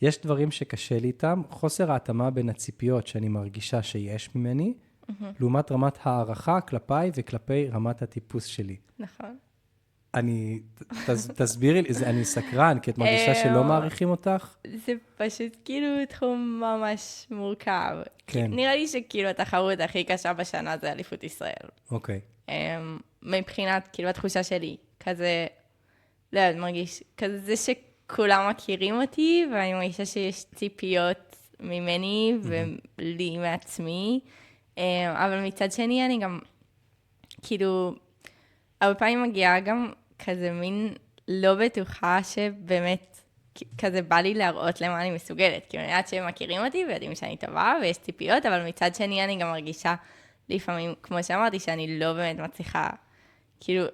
יש דברים שקשה לי איתם, חוסר ההתאמה בין הציפיות שאני מרגישה שיש ממני, לעומת רמת הערכה כלפיי וכלפי רמת הטיפוס שלי. נכון. תסבירי לי, אני סקרן, כי את מרגישה שלא מעריכים אותך? זה פשוט כאילו תחום ממש מורכב. כן. נראה לי שכאילו התחרות הכי קשה בשנה זה אליפות ישראל. אוקיי. מבחינת, כאילו התחושה שלי, כזה, לא יודעת, מרגיש, כזה זה שכולם מכירים אותי, ואני מרגישה שיש ציפיות ממני ולי מעצמי, אבל מצד שני אני גם, כאילו, הרבה פעמים מגיעה גם כזה מין לא בטוחה שבאמת כזה בא לי להראות למה אני מסוגלת. כאילו אני יודעת שהם מכירים אותי ויודעים שאני טובה ויש ציפיות, אבל מצד שני אני גם מרגישה לפעמים, כמו שאמרתי, שאני לא באמת מצליחה. כאילו,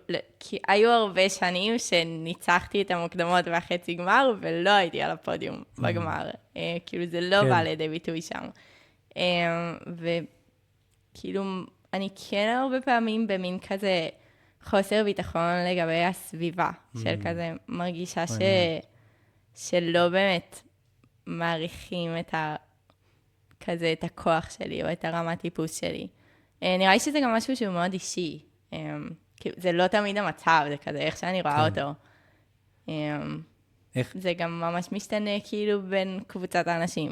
כי היו הרבה שנים שניצחתי את המוקדמות והחצי גמר ולא הייתי על הפודיום בגמר. כאילו זה לא בא לידי ביטוי שם. וכאילו אני כן הרבה פעמים במין כזה חוסר ביטחון לגבי הסביבה, של כזה מרגישה שלא באמת מעריכים כזה את הכוח שלי, או את הרמת טיפוס שלי. נראה לי שזה גם משהו שהוא מאוד אישי. זה לא תמיד המצב, זה כזה איך שאני רואה אותו. זה גם ממש משתנה כאילו בין קבוצת האנשים.